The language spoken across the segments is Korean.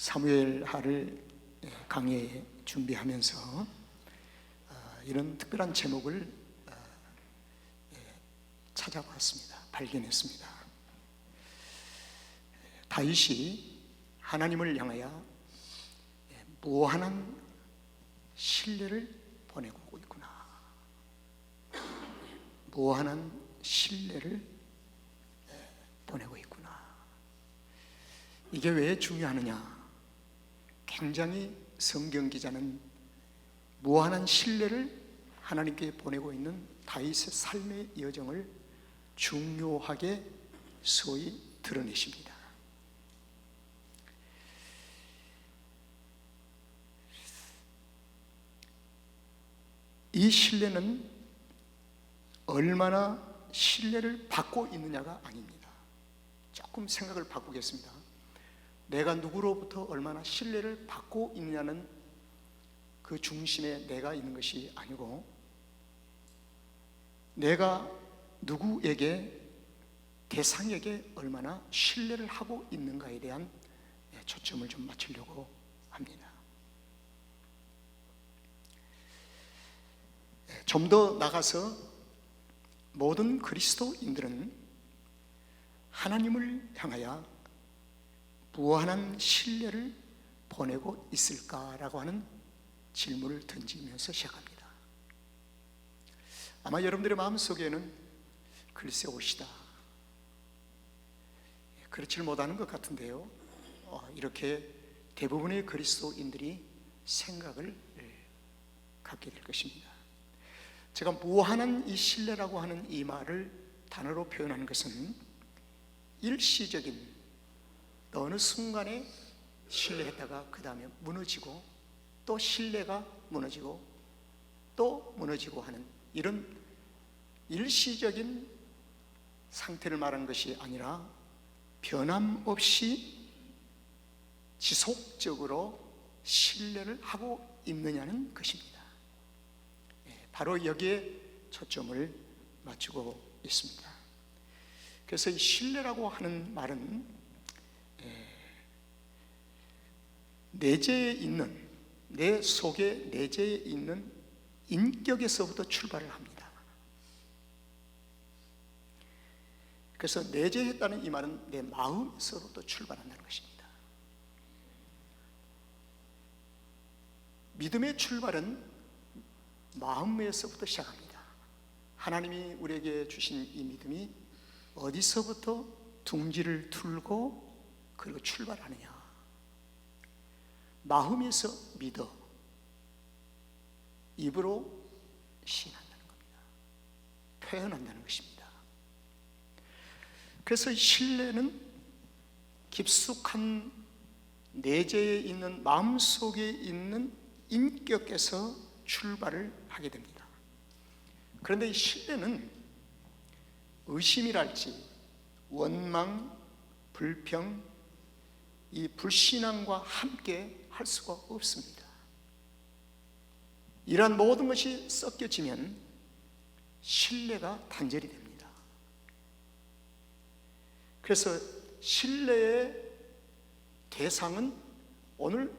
사무엘하를 강의에 준비하면서 이런 특별한 제목을 찾아봤습니다. 발견했습니다. 다윗이 하나님을 향하여 무한한 신뢰를 보내고 있구나. 무한한 신뢰를 보내고 있구나. 이게 왜 중요하느냐? 굉장히 성경 기자는 무한한 신뢰를 하나님께 보내고 있는 다윗의 삶의 여정을 중요하게 소위 드러내십니다. 이 신뢰는 얼마나 신뢰를 받고 있느냐가 아닙니다. 조금 생각을 바꾸겠습니다. 내가 누구로부터 얼마나 신뢰를 받고 있느냐는 그 중심에 내가 있는 것이 아니고, 내가 누구에게, 대상에게 얼마나 신뢰를 하고 있는가에 대한 초점을 좀 맞추려고 합니다. 좀 더 나가서 모든 그리스도인들은 하나님을 향하여 무한한 신뢰를 보내고 있을까라고 하는 질문을 던지면서 시작합니다. 아마 여러분들의 마음속에는 글쎄 옳시다, 그렇지 못하는 것 같은데요, 이렇게 대부분의 그리스도인들이 생각을 갖게 될 것입니다. 제가 무한한 이 신뢰라고 하는 이 말을 단어로 표현하는 것은 일시적인 어느 순간에 신뢰했다가 그 다음에 무너지고, 또 신뢰가 무너지고 또 무너지고 하는 이런 일시적인 상태를 말하는 것이 아니라 변함없이 지속적으로 신뢰를 하고 있느냐는 것입니다. 바로 여기에 초점을 맞추고 있습니다. 그래서 이 신뢰라고 하는 말은 내재에 있는, 내 속에 내재에 있는 인격에서부터 출발을 합니다. 그래서 내재했다는 이 말은 내 마음에서부터 출발한다는 것입니다. 믿음의 출발은 마음에서부터 시작합니다. 하나님이 우리에게 주신 이 믿음이 어디서부터 둥지를 틀고 그리고 출발하느냐? 마음에서 믿어 입으로 시인한다는 겁니다. 표현한다는 것입니다. 그래서 신뢰는 깊숙한 내재에 있는, 마음속에 있는 인격에서 출발을 하게 됩니다. 그런데 이 신뢰는 의심이랄지 원망, 불평, 이 불신앙과 함께 할 수가 없습니다. 이러한 모든 것이 섞여지면 신뢰가 단절이 됩니다. 그래서 신뢰의 대상은 오늘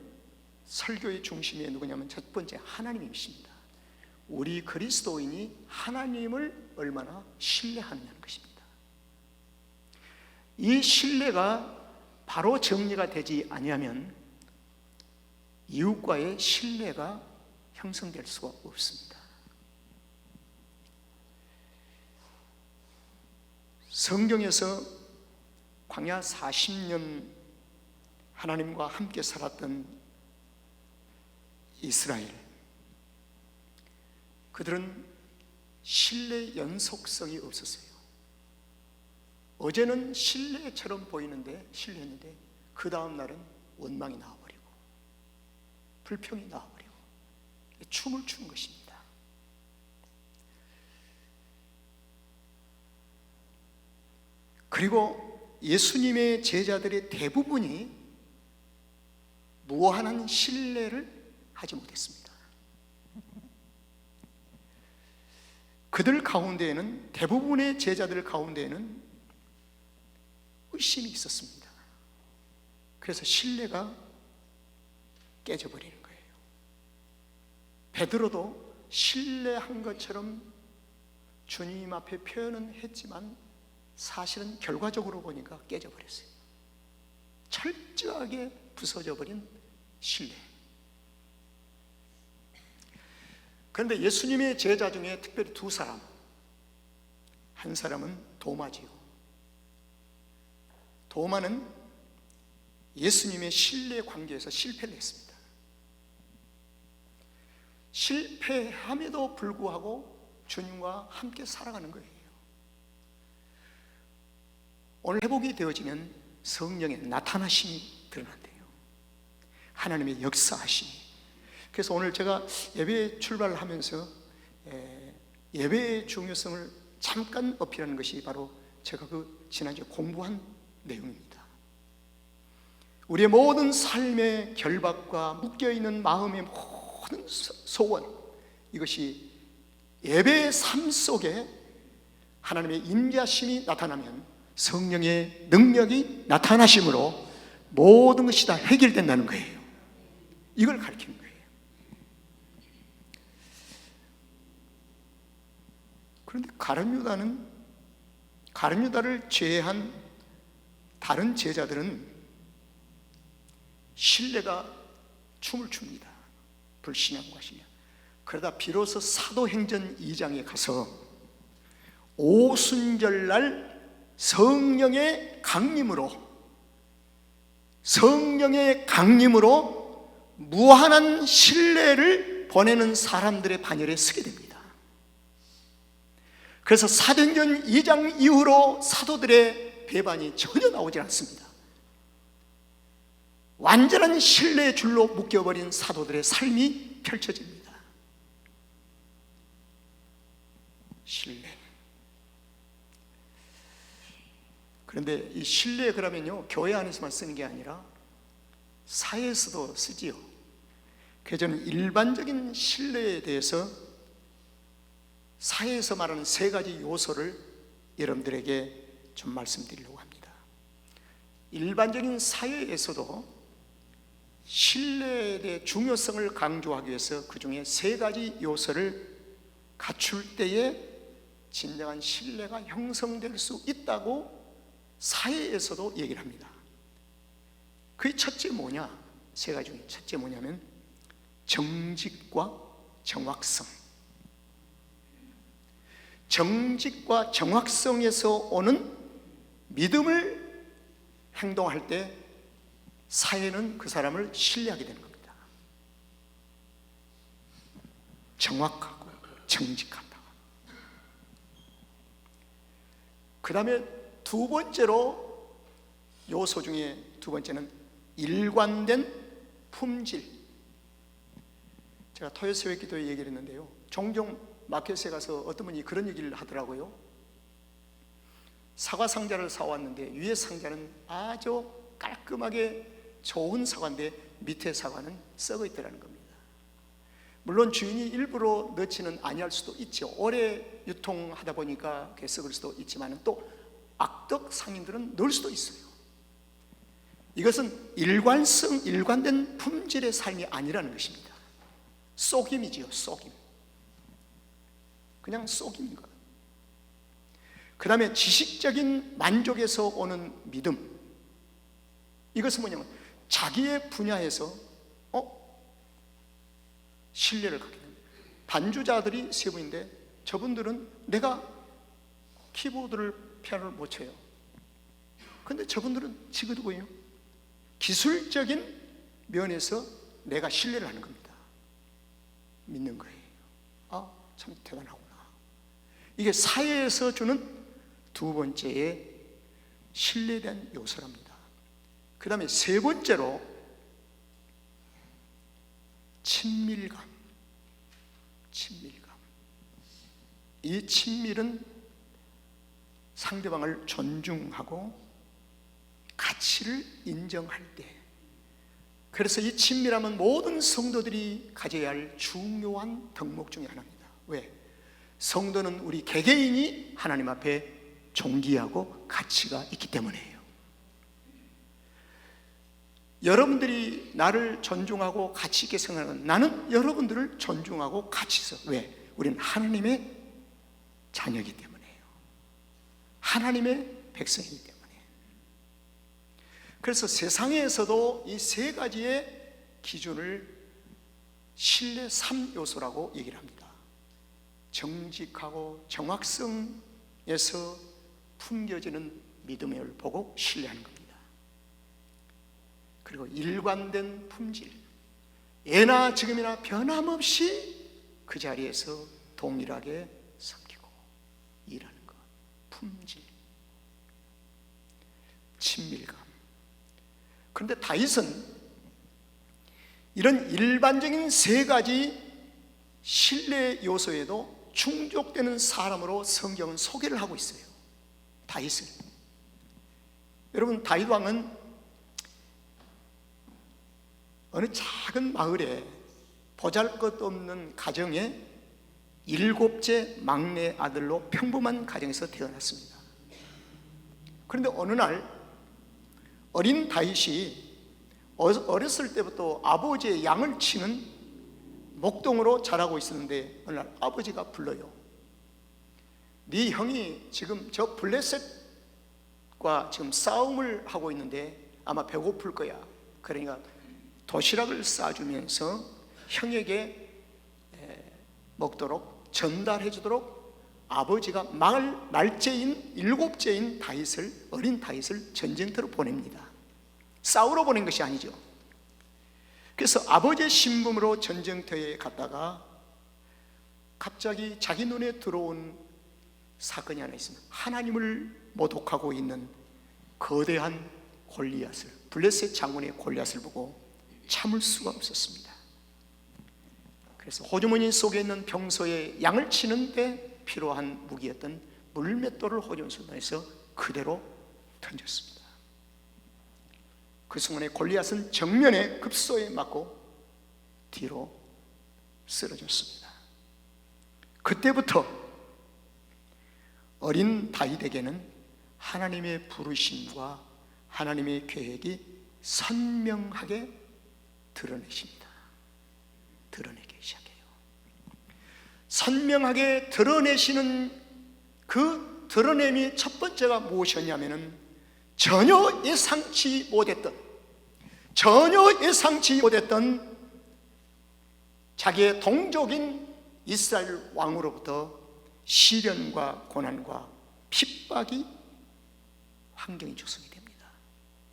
설교의 중심에 누구냐면 첫 번째 하나님이십니다. 우리 그리스도인이 하나님을 얼마나 신뢰하느냐는 것입니다. 이 신뢰가 바로 정리가 되지 아니하면 이웃과의 신뢰가 형성될 수가 없습니다. 성경에서 광야 40년 하나님과 함께 살았던 이스라엘, 그들은 신뢰 연속성이 없었어요. 어제는 신뢰처럼 보이는데 신뢰했는데 그 다음 날은 원망이 나와버리고 불평이 나와버리고 춤을 추는 것입니다. 그리고 예수님의 제자들의 대부분이 무한한 신뢰를 하지 못했습니다. 그들 가운데에는, 대부분의 제자들 가운데에는 의심이 있었습니다. 그래서 신뢰가 깨져버리는 거예요. 베드로도 신뢰한 것처럼 주님 앞에 표현은 했지만 사실은 결과적으로 보니까 깨져버렸어요. 철저하게 부서져 버린 신뢰. 그런데 예수님의 제자 중에 특별히 두 사람, 한 사람은 도마지요. 도마는 예수님의 신뢰 관계에서 실패를 했습니다. 실패함에도 불구하고 주님과 함께 살아가는 거예요. 오늘 회복이 되어지면 성령의 나타나심이 드러난대요. 하나님의 역사하심이. 그래서 오늘 제가 예배에 출발하면서 예배의 중요성을 잠깐 어필하는 것이 바로 제가 그 지난주에 공부한 내용입니다. 우리의 모든 삶의 결박과 묶여있는 마음의 모든 소원, 이것이 예배의 삶 속에 하나님의 임재하심이 나타나면 성령의 능력이 나타나심으로 모든 것이 다 해결된다는 거예요. 이걸 가르치는 거예요. 그런데 가룟 유다를 제외한 다른 제자들은 신뢰가 춤을 춥니다. 불신앙과 신뢰. 그러다 비로소 사도행전 2장에 가서 오순절날 성령의 강림으로 무한한 신뢰를 보내는 사람들의 반열에 서게 됩니다. 그래서 사도행전 2장 이후로 사도들의 배반이 전혀 나오지 않습니다. 완전한 신뢰의 줄로 묶여버린 사도들의 삶이 펼쳐집니다. 신뢰. 그런데 이 신뢰, 그러면요, 교회 안에서만 쓰는 게 아니라 사회에서도 쓰지요. 그래서 저는 일반적인 신뢰에 대해서 사회에서 말하는 세 가지 요소를 여러분들에게 좀 말씀드리려고 합니다. 일반적인 사회에서도 신뢰에 대해 중요성을 강조하기 위해서 그 중에 세 가지 요소를 갖출 때에 진정한 신뢰가 형성될 수 있다고 사회에서도 얘기를 합니다. 그게 첫째 뭐냐? 세 가지 중에 첫째 뭐냐면 정직과 정확성. 정직과 정확성에서 오는 믿음을 행동할 때 사회는 그 사람을 신뢰하게 되는 겁니다. 정확하고 정직하다. 그 다음에 두 번째로 요소 중에 두 번째는 일관된 품질. 제가 토요새벽 기도에 얘기를 했는데요, 종종 마켓에 가서 어떤 분이 그런 얘기를 하더라고요. 사과 상자를 사왔는데 위에 상자는 아주 깔끔하게 좋은 사과인데 밑에 사과는 썩어 있더라는 겁니다. 물론 주인이 일부러 넣지는 아니할 수도 있죠. 오래 유통하다 보니까 그게 썩을 수도 있지만 또 악덕 상인들은 넣을 수도 있어요. 이것은 일관된 품질의 삶이 아니라는 것입니다. 속임이지요, 속임. 그냥 속임인 거예요. 그 다음에 지식적인 만족에서 오는 믿음. 이것은 뭐냐면 자기의 분야에서 신뢰를 갖게 됩니다. 반주자들이 세 분인데 저분들은 내가 키보드를 피아노를 못 쳐요. 근데 저분들은 지그도고요, 기술적인 면에서 내가 신뢰를 하는 겁니다. 믿는 거예요. 참 대단하구나. 이게 사회에서 주는 두 번째의 신뢰된 요소랍니다. 그 다음에 세 번째로 친밀감. 이 친밀은 상대방을 존중하고 가치를 인정할 때, 그래서 이 친밀함은 모든 성도들이 가져야 할 중요한 덕목 중에 하나입니다. 왜? 성도는 우리 개개인이 하나님 앞에 존귀하고 가치가 있기 때문이에요. 여러분들이 나를 존중하고 가치 있게 생각하는, 나는 여러분들을 존중하고 가치 있어. 왜? 우리는 하나님의 자녀이기 때문에요. 하나님의 백성이기 때문에. 그래서 세상에서도 이 세 가지의 기준을 신뢰 3요소라고 얘기를 합니다. 정직하고 정확성에서 풍겨지는 믿음을 보고 신뢰하는 겁니다. 그리고 일관된 품질, 예나 지금이나 변함없이 그 자리에서 동일하게 섬기고 일하는 것, 품질, 친밀감. 그런데 다윗은 이런 일반적인 세 가지 신뢰 요소에도 충족되는 사람으로 성경은 소개를 하고 있어요. 다윗을. 여러분, 다윗 왕은 어느 작은 마을에 보잘것없는 가정의 7째 막내 아들로 평범한 가정에서 태어났습니다. 그런데 어느 날 어린 다윗이 어렸을 때부터 아버지의 양을 치는 목동으로 자라고 있었는데, 어느 날 아버지가 불러요. 네 형이 지금 저 블레셋과 지금 싸움을 하고 있는데 아마 배고플 거야. 그러니까 도시락을 싸주면서 형에게 먹도록 전달해 주도록 아버지가 말째인 7째인 다윗을, 어린 다윗을 전쟁터로 보냅니다. 싸우러 보낸 것이 아니죠. 그래서 아버지의 신분으로 전쟁터에 갔다가 갑자기 자기 눈에 들어온 사건이 하나 있습니다. 하나님을 모독하고 있는 거대한 골리앗을, 블레셋 장군의 골리앗을 보고 참을 수가 없었습니다. 그래서 호주머니 속에 있는 병소에 양을 치는데 필요한 무기였던 물맷돌을 호주머니에 넣어서 그대로 던졌습니다. 그 순간에 골리앗은 정면에 급소에 맞고 뒤로 쓰러졌습니다. 그때부터 어린 다윗에게는 하나님의 부르심과 하나님의 계획이 선명하게 드러내십니다. 드러내기 시작해요. 선명하게 드러내시는 그 드러냄이 첫 번째가 무엇이었냐면은 전혀 예상치 못했던 자기의 동족인 이스라엘 왕으로부터 시련과 고난과 핍박이 환경이 조성이 됩니다.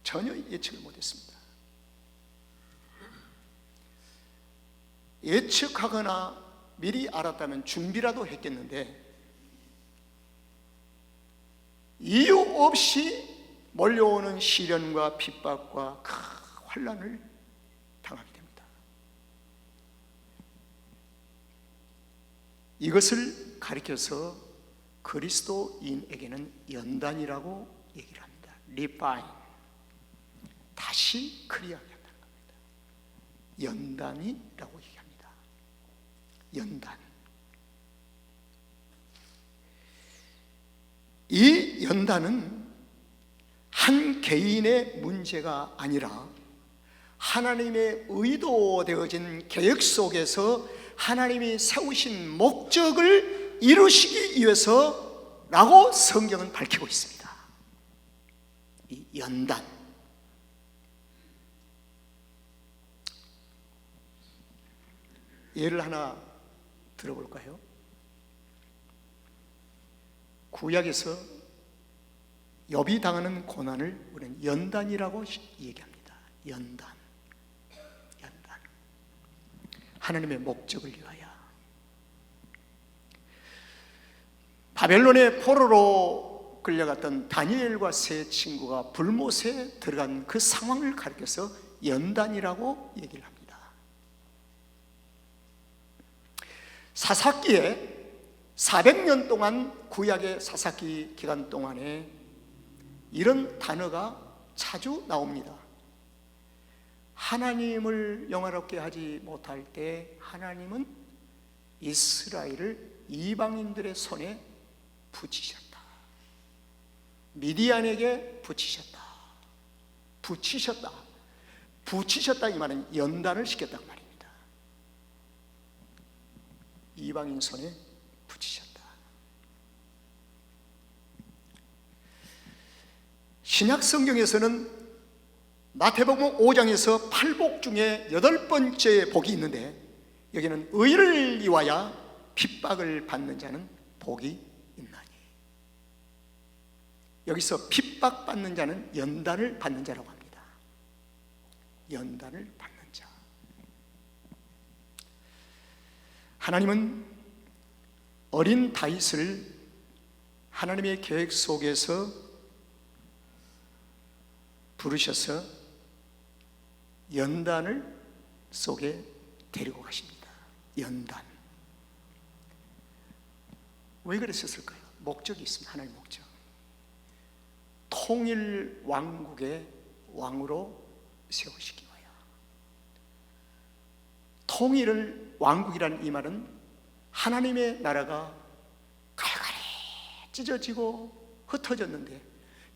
전혀 예측을 못했습니다. 예측하거나 미리 알았다면 준비라도 했겠는데 이유 없이 몰려오는 시련과 핍박과 큰 환난을 당하게 됩니다. 이것을 가리켜서 그리스도인에게는 연단이라고 얘기를 합니다. 리파인, 다시 그리하게 한다는 겁니다. 연단이라고 얘기합니다. 연단. 이 연단은 한 개인의 문제가 아니라 하나님의 의도되어진 계획 속에서 하나님이 세우신 목적을 이루시기 위해서라고 성경은 밝히고 있습니다. 이 연단. 예를 하나 들어볼까요? 구약에서 욥이 당하는 고난을 우리는 연단이라고 얘기합니다. 연단. 하나님의 목적을 위하여. 바벨론의 포로로 끌려갔던 다니엘과 세 친구가 불못에 들어간 그 상황을 가리켜서 연단이라고 얘기를 합니다. 사사기에 400년 동안, 구약의 사사기 기간 동안에 이런 단어가 자주 나옵니다. 하나님을 영화롭게 하지 못할 때 하나님은 이스라엘을 이방인들의 손에 붙이셨다. 미디안에게 붙이셨다. 붙이셨다 이 말은 연단을 시켰다고 말입니다. 이방인 손에 붙이셨다. 신약 성경에서는 마태복음 5장에서 8복 중에 8번째 복이 있는데, 여기는 의를 위하여 핍박을 받는 자는 복이 있나니, 여기서 핍박받는 자는 연단을 받는 자라고 합니다. 연단을 받는 자. 하나님은 어린 다윗을 하나님의 계획 속에서 부르셔서 연단을 속에 데리고 가십니다. 연단. 왜 그랬었을까요? 목적이 있습니다. 하나님의 목적. 통일 왕국의 왕으로 세우시기 위하여. 통일을 왕국이라는 이 말은 하나님의 나라가 갈갈이 찢어지고 흩어졌는데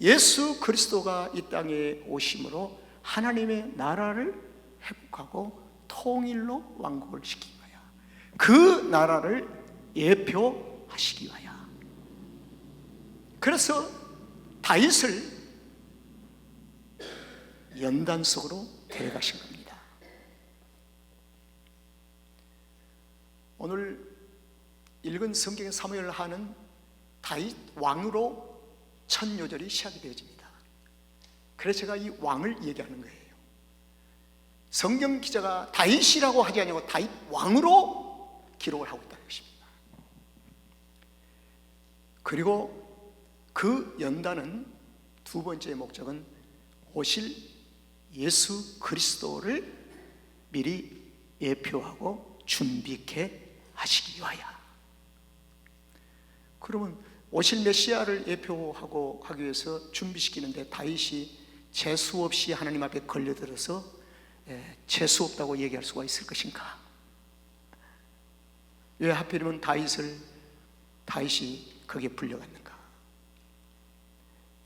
예수 그리스도가 이 땅에 오심으로 하나님의 나라를 회복하고 통일로 왕국을 시키기 위하여, 그 나라를 예표하시기 위하여. 그래서 다윗을 연단 속으로 데려가신 겁니다. 오늘 읽은 성경의 사무엘 하는 다윗 왕으로 첫 요절이 시작이 되어집니다. 그래서 제가 이 왕을 얘기하는 거예요. 성경 기자가 다윗이라고 하지 아니고 다윗 왕으로 기록을 하고 있다는 것입니다. 그리고 그 연단은 두 번째 목적은 오실 예수 그리스도를 미리 예표하고 준비케 하시기 위하여. 그러면 오실 메시아를 예표하고 하기 위해서 준비시키는데 다윗이 재수 없이 하나님 앞에 걸려들어서 재수 없다고 얘기할 수가 있을 것인가? 왜 하필이면 다윗이 거기에 불려갔는가?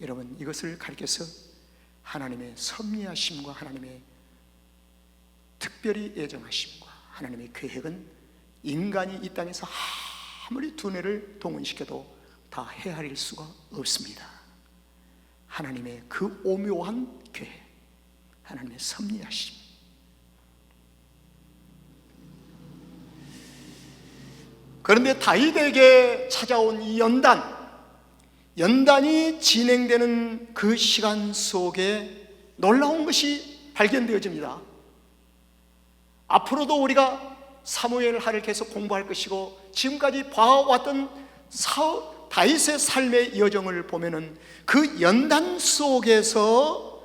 여러분, 이것을 가리켜서 하나님의 섭리하심과 하나님의 특별히 예정하심과 하나님의 계획은 인간이 이 땅에서 아무리 두뇌를 동원시켜도 다 헤아릴 수가 없습니다. 하나님의 그 오묘한 계획, 하나님의 섭리하심. 그런데 다윗에게 찾아온 이 연단이 진행되는 그 시간 속에 놀라운 것이 발견되어집니다. 앞으로도 우리가 사무엘하를 계속 공부할 것이고, 지금까지 봐왔던 다윗의 삶의 여정을 보면은 그 연단 속에서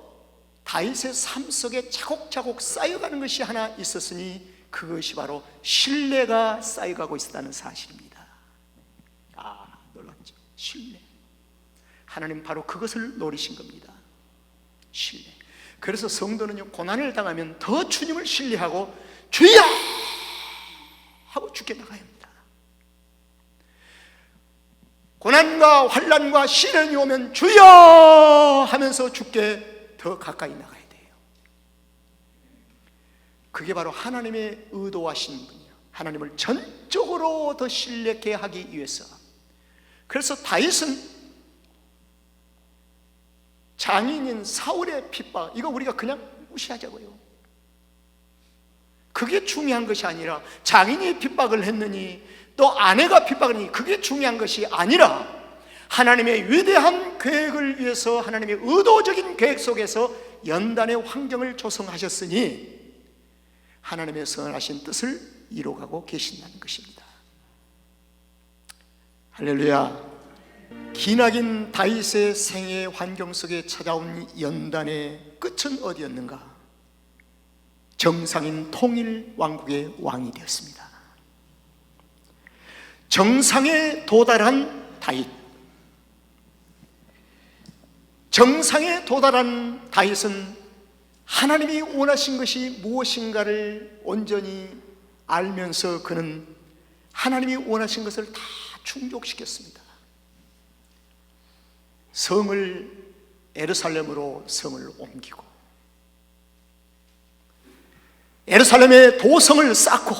다윗의 삶 속에 차곡차곡 쌓여가는 것이 하나 있었으니, 그것이 바로 신뢰가 쌓여가고 있었다는 사실입니다. 놀랍죠? 신뢰. 하나님 바로 그것을 노리신 겁니다. 신뢰. 그래서 성도는요, 고난을 당하면 더 주님을 신뢰하고 주여! 하고 죽게 나가야 합니다. 고난과 환난과 시련이 오면 주여! 하면서 죽게 더 가까이 나가야 돼요. 그게 바로 하나님의 의도하신 분이요, 하나님을 전적으로 더 신뢰케 하기 위해서. 그래서 다윗은 장인인 사울의 핍박, 이거 우리가 그냥 무시하자고요. 그게 중요한 것이 아니라, 장인이 핍박을 했느니 또 아내가 핍박을 했느니 그게 중요한 것이 아니라, 하나님의 위대한 계획을 위해서 하나님의 의도적인 계획 속에서 연단의 환경을 조성하셨으니 하나님의 선하신 뜻을 이루어가고 계신다는 것입니다. 할렐루야. 기나긴 다윗의 생애 환경 속에 찾아온 연단의 끝은 어디였는가? 정상인 통일 왕국의 왕이 되었습니다. 정상에 도달한 다윗, 정상에 도달한 다윗은 하나님이 원하신 것이 무엇인가를 온전히 알면서 그는 하나님이 원하신 것을 다 충족시켰습니다. 성을 예루살렘으로 성을 옮기고, 예루살렘에 도성을 쌓고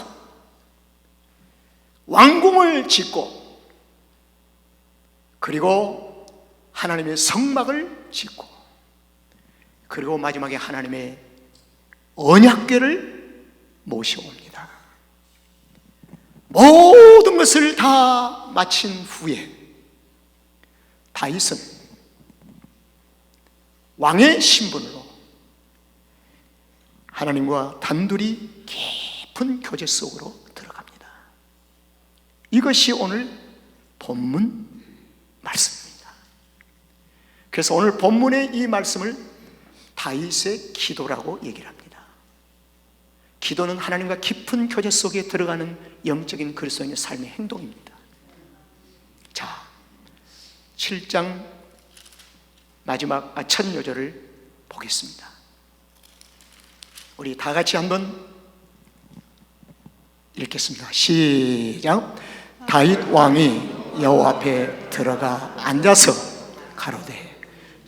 왕궁을 짓고 그리고 하나님의 성막을 짓고 그리고 마지막에 하나님의 언약궤를 모셔옵니다. 모든 것을 다 마친 후에 다윗은 왕의 신분으로 하나님과 단둘이 깊은 교제 속으로 들어갑니다. 이것이 오늘 본문 말씀입니다. 그래서 오늘 본문의 이 말씀을 다윗의 기도라고 얘기를 합니다. 기도는 하나님과 깊은 교제 속에 들어가는 영적인 그리스도인의 삶의 행동입니다. 자, 7장 마지막 첫 요절을 보겠습니다. 우리 다 같이 한번 읽겠습니다. 시작. 다윗 왕이 여호와 앞에 들어가 앉아서 가로되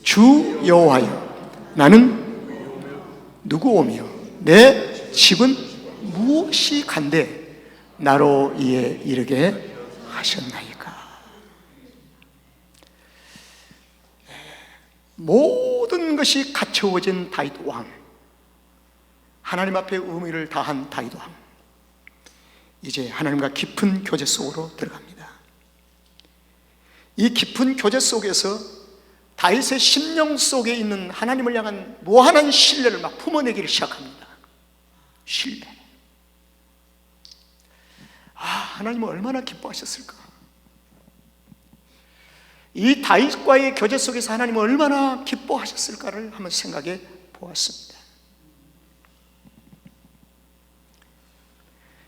주 여호와여, 나는 누구 오며 내 집은 무엇이 간데 나로 이에 이르게 하셨나이까. 모든 것이 갖추어진 다윗 왕, 하나님 앞에 의무를 다한 다윗 왕, 이제 하나님과 깊은 교제 속으로 들어갑니다. 이 깊은 교제 속에서 다윗의 심령 속에 있는 하나님을 향한 무한한 신뢰를 막 품어내기를 시작합니다. 신뢰. 하나님은 얼마나 기뻐하셨을까? 이 다윗과의 교제 속에서 하나님은 얼마나 기뻐하셨을까를 한번 생각해 보았습니다.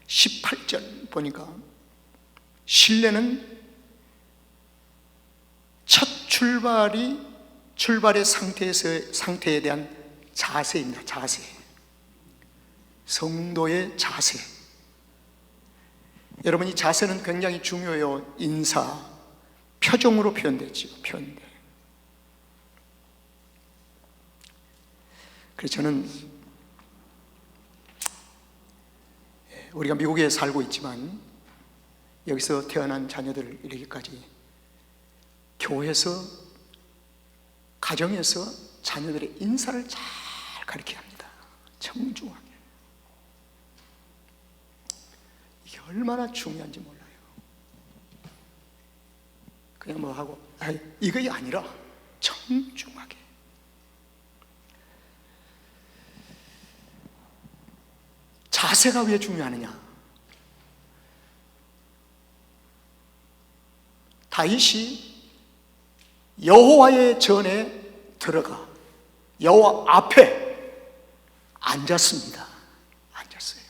18절 보니까 신뢰는 첫 출발의 상태에 대한 자세입니다. 자세. 성도의 자세. 여러분, 이 자세는 굉장히 중요해요. 인사, 표정으로 표현되죠. 표현돼. 그래서 저는 우리가 미국에 살고 있지만 여기서 태어난 자녀들을 이르기까지 교회에서, 가정에서 자녀들의 인사를 잘 가르쳐야 합니다. 정중하게. 이게 얼마나 중요한지 몰라요. 그냥 뭐 하고 이게 아니라 정중하게. 자세가 왜 중요하느냐? 다윗이 여호와의 전에 들어가 여호와 앞에 앉았습니다. 앉았어요.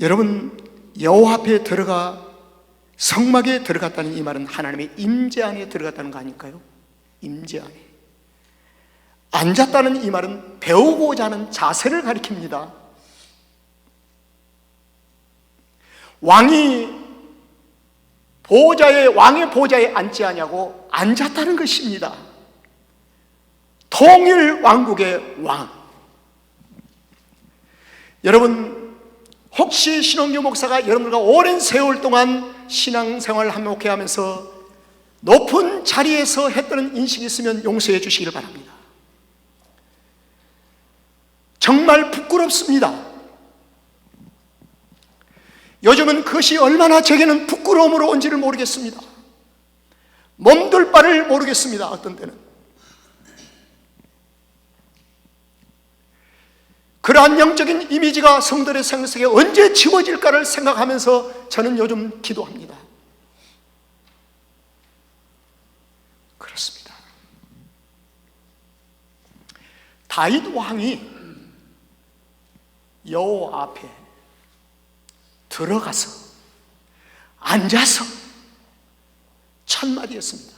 여러분, 여호와 앞에 들어가 성막에 들어갔다는 이 말은 하나님의 임재 안에 들어갔다는 거 아닐까요? 임재 안에. 앉았다는 이 말은 배우고자 하는 자세를 가리킵니다. 왕이 왕의 보좌에 앉지 않냐고 앉았다는 것입니다. 통일 왕국의 왕. 여러분, 혹시 신홍규 목사가 여러분과 오랜 세월 동안 신앙생활을 함께 하면서 높은 자리에서 했던 인식이 있으면 용서해 주시기를 바랍니다. 정말 부끄럽습니다. 요즘은 그것이 얼마나 제게는 부끄러움으로 온지를 모르겠습니다. 몸둘 바를 모르겠습니다. 어떤 때는 그러한 영적인 이미지가 성도의 생각 속에 언제 지워질까를 생각하면서 저는 요즘 기도합니다. 그렇습니다. 다윗 왕이 여호와 앞에 들어가서 앉아서 첫 마디였습니다.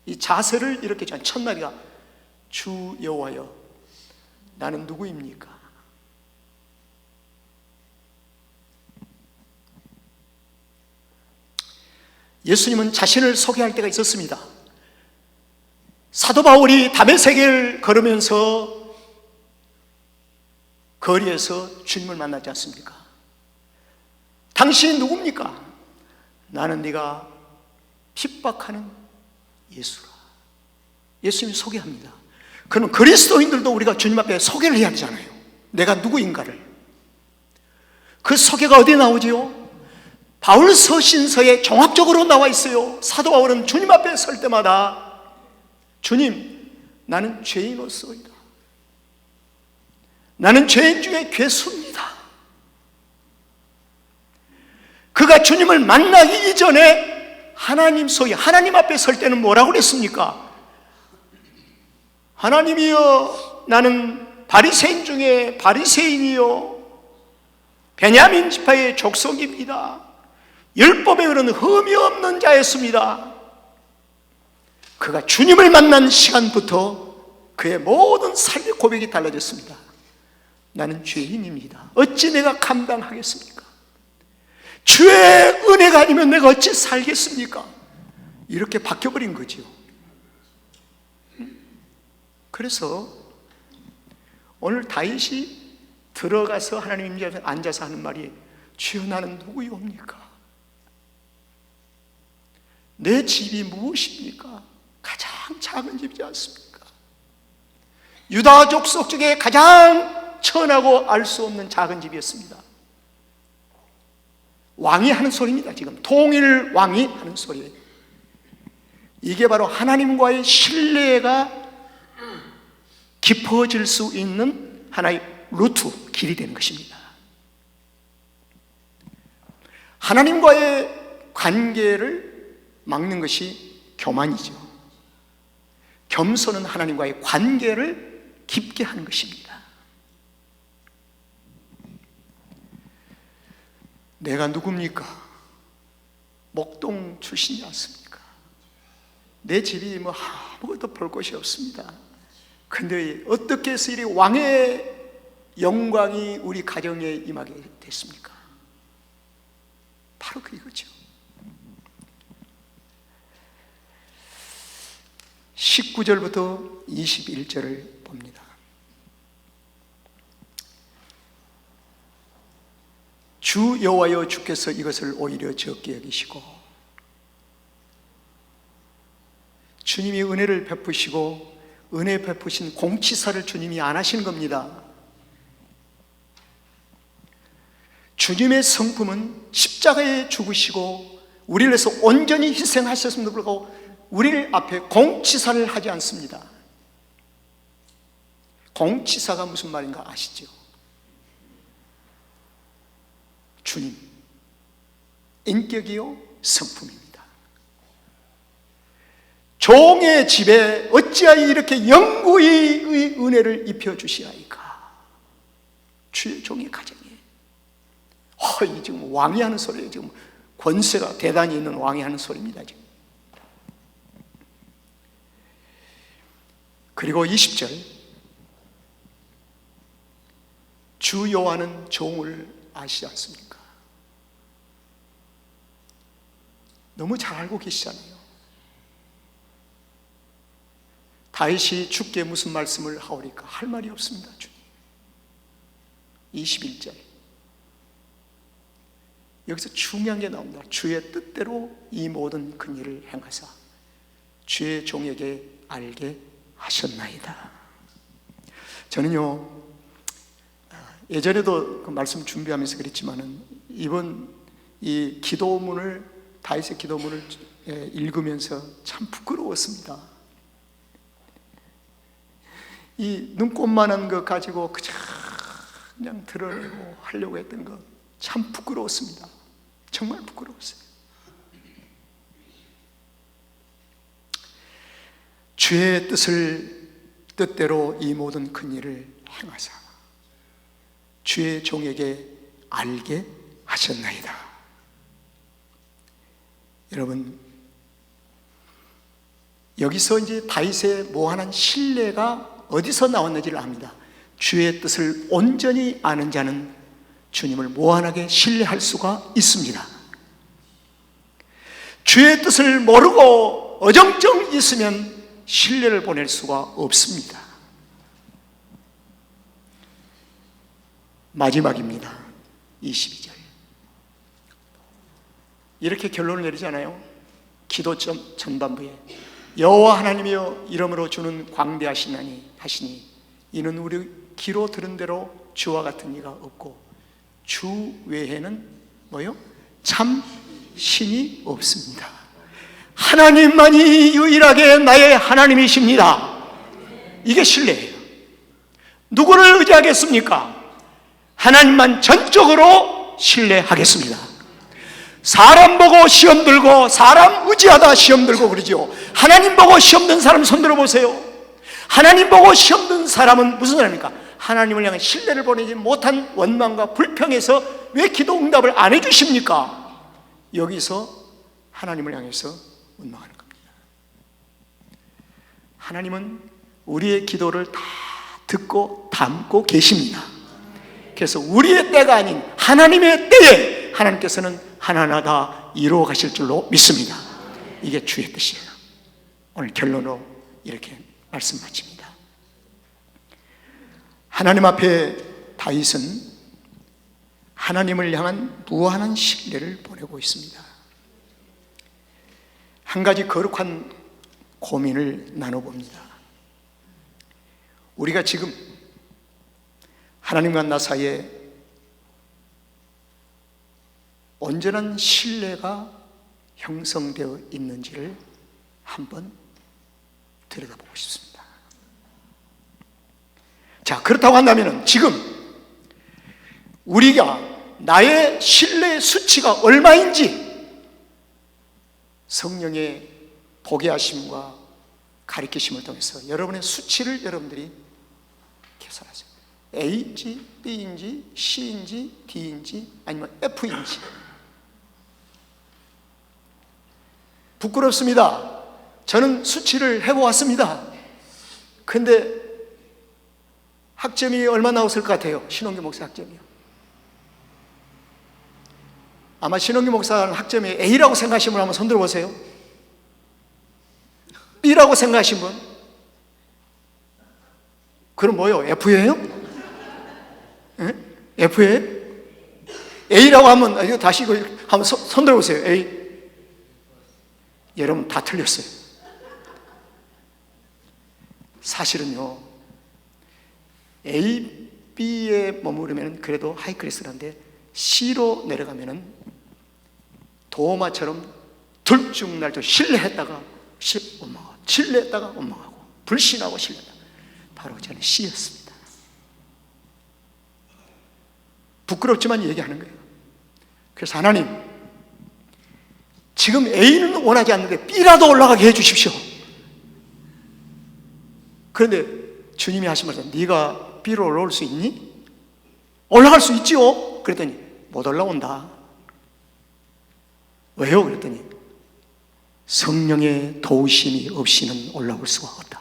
이 자세를 이렇게 한 첫 마디가 주 여호와여, 나는 누구입니까? 예수님은 자신을 소개할 때가 있었습니다. 사도 바울이 다메섹을 걸으면서 거리에서 주님을 만나지 않습니까? 당신이 누굽니까? 나는 네가 핍박하는 예수라. 예수님이 소개합니다. 그럼 그리스도인들도 우리가 주님 앞에 소개를 해야 하잖아요. 내가 누구인가를. 그 소개가 어디에 나오지요? 바울 서신서에 종합적으로 나와 있어요. 사도 바울은 주님 앞에 설 때마다 주님, 나는 죄인으로서이다. 나는 죄인 중에 괴수입니다. 그가 주님을 만나기 이전에 하나님 앞에 설 때는 뭐라고 그랬습니까? 하나님이여, 나는 바리새인 중에 바리새인이요 베냐민 지파의 족속입니다. 율법에 흐르는 흠이 없는 자였습니다. 그가 주님을 만난 시간부터 그의 모든 삶의 고백이 달라졌습니다. 나는 죄인입니다. 어찌 내가 감당하겠습니까? 주의 은혜가 아니면 내가 어찌 살겠습니까? 이렇게 바뀌어버린 거지요. 그래서 오늘 다윗이 들어가서 하나님 임재 앞에 앉아서 하는 말이 주여 나는 누구이옵니까? 내 집이 무엇입니까? 가장 작은 집이지 않습니까? 유다 족속 중에 가장 천하고 알 수 없는 작은 집이었습니다. 왕이 하는 소리입니다. 지금 통일 왕이 하는 소리예요. 이게 바로 하나님과의 신뢰가 깊어질 수 있는 하나의 루트, 길이 되는 것입니다. 하나님과의 관계를 막는 것이 교만이죠. 겸손은 하나님과의 관계를 깊게 하는 것입니다. 내가 누굽니까? 목동 출신이 않습니까? 내 집이 뭐 아무것도 볼 것이 없습니다. 근데 어떻게 해서 이 왕의 영광이 우리 가정에 임하게 됐습니까? 바로 그거죠. 19절부터 21절을 봅니다. 주 여호와여, 주께서 이것을 오히려 적게 여기시고 주님이 은혜를 베푸시고 은혜 베푸신 공치사를 주님이 안 하시는 겁니다. 주님의 성품은 십자가에 죽으시고 우리를 위해서 온전히 희생하셨음에도 불구하고 우리를 앞에 공치사를 하지 않습니다. 공치사가 무슨 말인가 아시죠? 주님, 인격이요 성품입니다. 종의 집에 어찌하여 이렇게 영구의 은혜를 입혀주시나이까? 주의 종의 가정에 이 지금 왕이 하는 소리예요. 지금 권세가 대단히 있는 왕이 하는 소리입니다. 지금. 그리고 20절, 주 여호와는 종을 아시지 않습니까? 너무 잘 알고 계시잖아요. 다윗이 주께 무슨 말씀을 하오리까? 할 말이 없습니다. 주님. 21절, 여기서 중요한 게 나옵니다. 주의 뜻대로 이 모든 큰 일을 행하사 주의 종에게 알게 하셨나이다. 저는요, 예전에도 그 말씀 준비하면서 그랬지만은 이번 이 기도문을, 다윗의 기도문을 읽으면서 참 부끄러웠습니다. 이 눈꽃만한 거 가지고 그냥 드러내고 하려고 했던 거 참 부끄러웠습니다. 정말 부끄러웠어요. 주의 뜻대로 이 모든 큰 일을 행하사 주의 종에게 알게 하셨나이다. 여러분, 여기서 이제 다윗의 무한한 신뢰가 어디서 나왔는지를 압니다. 주의 뜻을 온전히 아는 자는 주님을 무한하게 신뢰할 수가 있습니다. 주의 뜻을 모르고 어정쩡 있으면 신뢰를 보낼 수가 없습니다. 마지막입니다. 22절. 이렇게 결론을 내리잖아요. 기도 전반부에 여호와 하나님이여 이름으로 주는 광대하시나니 하시니 이는 우리 귀로 들은 대로 주와 같은 이가 없고 주 외에는 뭐요? 참 신이 없습니다. 하나님만이 유일하게 나의 하나님이십니다. 이게 신뢰예요. 누구를 의지하겠습니까? 하나님만 전적으로 신뢰하겠습니다. 사람 보고 시험 들고 사람 의지하다 시험 들고 그러죠. 하나님 보고 시험 든 사람 손 들어보세요. 하나님 보고 시험 든 사람은 무슨 사람입니까? 하나님을 향해 신뢰를 보내지 못한 원망과 불평에서 왜 기도 응답을 안 해주십니까? 여기서 하나님을 향해서 원망하는 겁니다. 하나님은 우리의 기도를 다 듣고 담고 계십니다. 그래서 우리의 때가 아닌 하나님의 때에 하나님께서는 하나하나 다 이루어 가실 줄로 믿습니다. 이게 주의 뜻이에요. 오늘 결론으로 이렇게 말씀 마칩니다. 하나님 앞에 다윗은 하나님을 향한 무한한 신뢰를 보내고 있습니다. 한 가지 거룩한 고민을 나눠봅니다. 우리가 지금 하나님과 나 사이에 온전한 신뢰가 형성되어 있는지를 한번 들여다보고 싶습니다. 자, 그렇다고 한다면 지금 우리가 나의 신뢰의 수치가 얼마인지 성령의 보게 하심과 가르치심을 통해서 여러분의 수치를 여러분들이 계산하세요. A인지 B인지 C인지 D인지 아니면 F인지. 부끄럽습니다. 저는 수치를 해보았습니다. 근데 학점이 얼마 나왔을 것 같아요? 신원규 목사 학점이요. 아마 신원규 목사는 학점이 A라고 생각하시는 분 한번 손 들어보세요. B라고 생각하신 분? 그럼 뭐예요? F예요? 네? F예요? A라고 하면 이거 다시 이거 한번 손 들어보세요. A. 여러분 다 틀렸어요. 사실은요, A, B에 머무르면 그래도 하이클래스라는데 C로 내려가면은 도마처럼 들쭉날쭉 신뢰했다가 원망하고, 신뢰했다가 원망하고, 불신하고 신뢰했다가, 바로 저는 C였습니다. 부끄럽지만 얘기하는 거예요. 그래서 하나님, 지금 A는 원하지 않는데 B라도 올라가게 해주십시오. 그런데 주님이 하신 말씀, 네가 B로 올라올 수 있니? 올라갈 수 있지요. 그랬더니 못 올라온다. 왜요? 그랬더니 성령의 도우심이 없이는 올라올 수가 없다.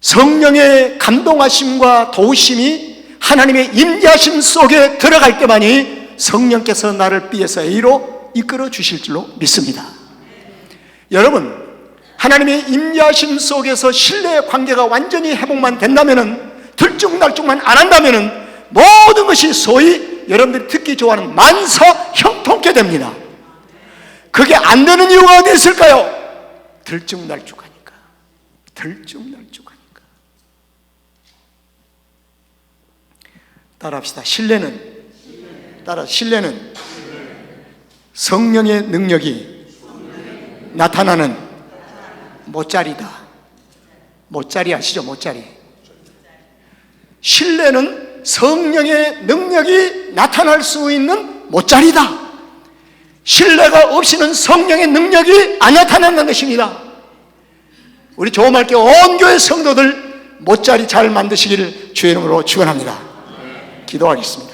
성령의 감동하심과 도우심이 하나님의 임재하심 속에 들어갈 때만이 성령께서 나를 B에서 A로 이끌어 주실 줄로 믿습니다. 여러분, 하나님의 임재하심 속에서 신뢰의 관계가 완전히 회복만 된다면은, 들쭉날쭉만 안 한다면은 모든 것이 소위 여러분들이 듣기 좋아하는 만사 형통케 됩니다. 그게 안 되는 이유가 어디 있을까요? 들쭉날쭉하니까. 들쭉날쭉하니까. 따라합시다. 신뢰는 성령의 능력이 나타나는 모짜리다. 모짜리 아시죠? 모짜리. 신뢰는 성령의 능력이 나타날 수 있는 모짜리다. 신뢰가 없이는 성령의 능력이 안 나타나는 것입니다. 우리 조음할게 온 교회 성도들 모짜리 잘 만드시기를 주의 이름으로 축원합니다. 기도하겠습니다.